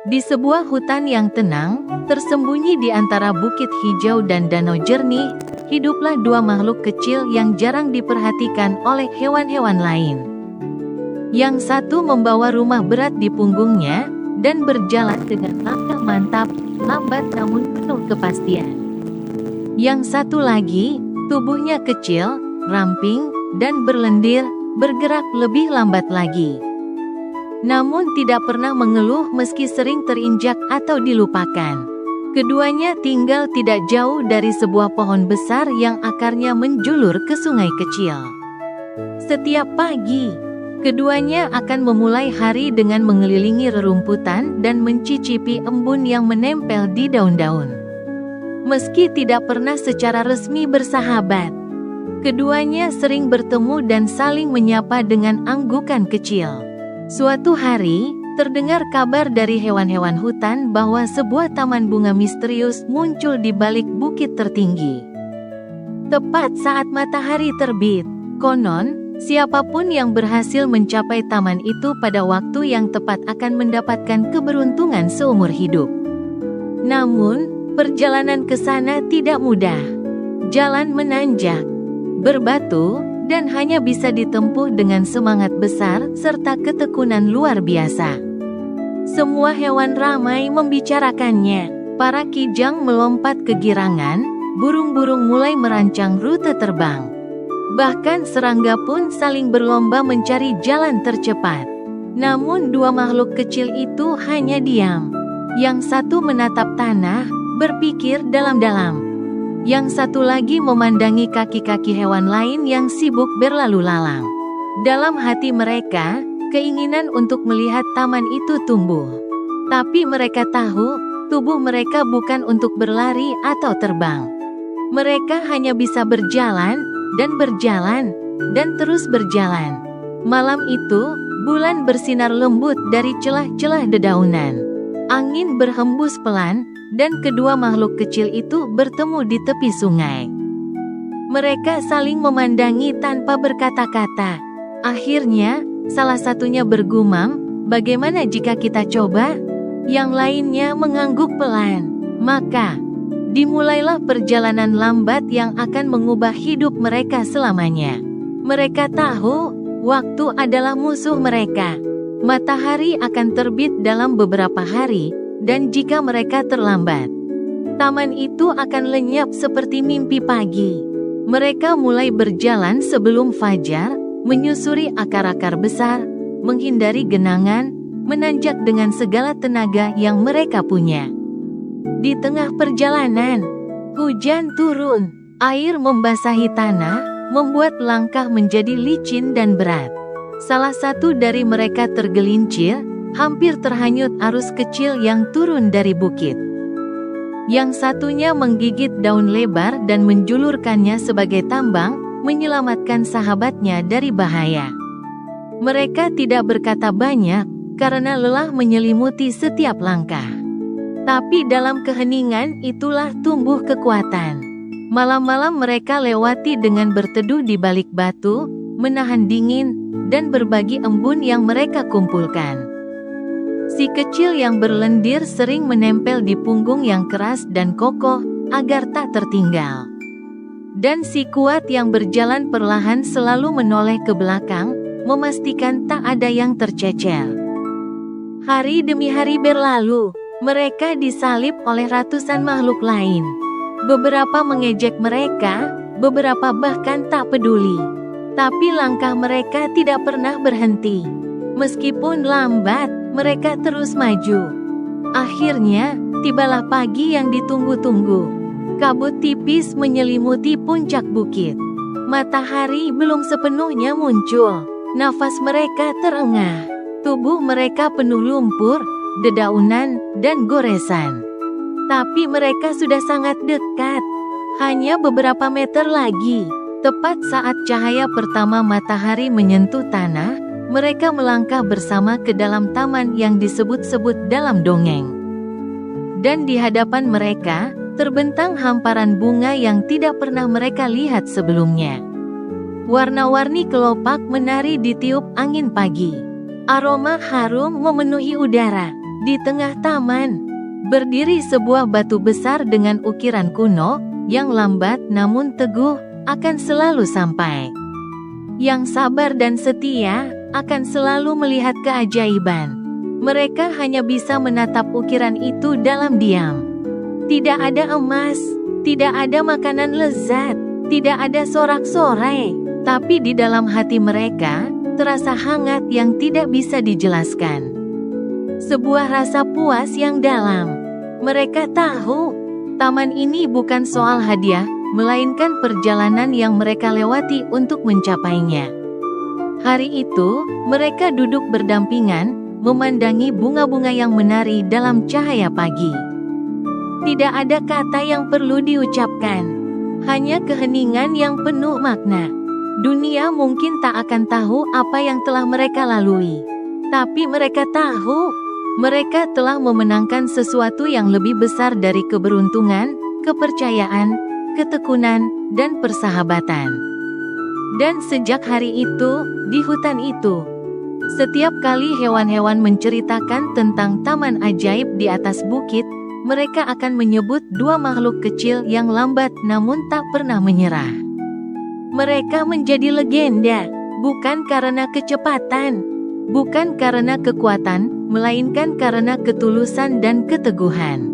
Di sebuah hutan yang tenang, tersembunyi di antara bukit hijau dan danau jernih, hiduplah dua makhluk kecil yang jarang diperhatikan oleh hewan-hewan lain. Yang satu membawa rumah berat di punggungnya, dan berjalan dengan langkah mantap, lambat namun penuh kepastian. Yang satu lagi, tubuhnya kecil, ramping, dan berlendir, bergerak lebih lambat lagi. Namun tidak pernah mengeluh meski sering terinjak atau dilupakan. Keduanya tinggal tidak jauh dari sebuah pohon besar yang akarnya menjulur ke sungai kecil. Setiap pagi, keduanya akan memulai hari dengan mengelilingi rerumputan dan mencicipi embun yang menempel di daun-daun. Meski tidak pernah secara resmi bersahabat, keduanya sering bertemu dan saling menyapa dengan anggukan kecil. Suatu hari, terdengar kabar dari hewan-hewan hutan bahwa sebuah taman bunga misterius muncul di balik bukit tertinggi. Tepat saat matahari terbit, konon, siapapun yang berhasil mencapai taman itu pada waktu yang tepat akan mendapatkan keberuntungan seumur hidup. Namun, perjalanan ke sana tidak mudah. Jalan menanjak, berbatu, dan hanya bisa ditempuh dengan semangat besar serta ketekunan luar biasa. Semua hewan ramai membicarakannya. Para kijang melompat kegirangan, burung-burung mulai merancang rute terbang. Bahkan serangga pun saling berlomba mencari jalan tercepat. Namun dua makhluk kecil itu hanya diam. Yang satu menatap tanah, berpikir dalam-dalam. Yang satu lagi memandangi kaki-kaki hewan lain yang sibuk berlalu lalang. Dalam hati mereka, keinginan untuk melihat taman itu tumbuh. Tapi mereka tahu, tubuh mereka bukan untuk berlari atau terbang. Mereka hanya bisa berjalan, dan terus berjalan. Malam itu, bulan bersinar lembut dari celah-celah dedaunan. Angin berhembus pelan, dan kedua makhluk kecil itu bertemu di tepi sungai. Mereka saling memandangi tanpa berkata-kata. Akhirnya, salah satunya bergumam, "Bagaimana jika kita coba?" Yang lainnya mengangguk pelan. Maka, dimulailah perjalanan lambat yang akan mengubah hidup mereka selamanya. Mereka tahu, waktu adalah musuh mereka. Matahari akan terbit dalam beberapa hari, dan jika mereka terlambat, taman itu akan lenyap seperti mimpi pagi. Mereka mulai berjalan sebelum fajar, menyusuri akar-akar besar, menghindari genangan, menanjak dengan segala tenaga yang mereka punya. Di tengah perjalanan, hujan turun, air membasahi tanah, membuat langkah menjadi licin dan berat. Salah satu dari mereka tergelincir, hampir terhanyut arus kecil yang turun dari bukit. Yang satunya menggigit daun lebar dan menjulurkannya sebagai tambang, menyelamatkan sahabatnya dari bahaya. Mereka tidak berkata banyak, karena lelah menyelimuti setiap langkah. Tapi dalam keheningan itulah tumbuh kekuatan. Malam-malam mereka lewati dengan berteduh di balik batu, menahan dingin, dan berbagi embun yang mereka kumpulkan. Si kecil yang berlendir sering menempel di punggung yang keras dan kokoh, agar tak tertinggal. Dan si kuat yang berjalan perlahan selalu menoleh ke belakang, memastikan tak ada yang tercecer. Hari demi hari berlalu, mereka disalib oleh ratusan makhluk lain. Beberapa mengejek mereka, beberapa bahkan tak peduli. Tapi langkah mereka tidak pernah berhenti. Meskipun lambat, mereka terus maju. Akhirnya, tibalah pagi yang ditunggu-tunggu. Kabut tipis menyelimuti puncak bukit. Matahari belum sepenuhnya muncul. Nafas mereka terengah. Tubuh mereka penuh lumpur, dedaunan, dan goresan. Tapi mereka sudah sangat dekat. Hanya beberapa meter lagi. Tepat saat cahaya pertama matahari menyentuh tanah, mereka melangkah bersama ke dalam taman yang disebut-sebut dalam dongeng. Dan di hadapan mereka, terbentang hamparan bunga yang tidak pernah mereka lihat sebelumnya. Warna-warni kelopak menari ditiup angin pagi. Aroma harum memenuhi udara. Di tengah taman, berdiri sebuah batu besar dengan ukiran kuno, yang lambat namun teguh, akan selalu sampai. Yang sabar dan setia, akan selalu melihat keajaiban. Mereka hanya bisa menatap ukiran itu dalam diam. Tidak ada emas, tidak ada makanan lezat, tidak ada sorak-sorai, tapi di dalam hati mereka, terasa hangat yang tidak bisa dijelaskan. Sebuah rasa puas yang dalam. Mereka tahu, taman ini bukan soal hadiah, melainkan perjalanan yang mereka lewati untuk mencapainya. Hari itu, mereka duduk berdampingan, memandangi bunga-bunga yang menari dalam cahaya pagi. Tidak ada kata yang perlu diucapkan, hanya keheningan yang penuh makna. Dunia mungkin tak akan tahu apa yang telah mereka lalui, tapi mereka tahu, mereka telah memenangkan sesuatu yang lebih besar dari keberuntungan, kepercayaan, ketekunan, dan persahabatan. Dan sejak hari itu, di hutan itu, setiap kali hewan-hewan menceritakan tentang taman ajaib di atas bukit, mereka akan menyebut dua makhluk kecil yang lambat namun tak pernah menyerah. Mereka menjadi legenda, bukan karena kecepatan, bukan karena kekuatan, melainkan karena ketulusan dan keteguhan.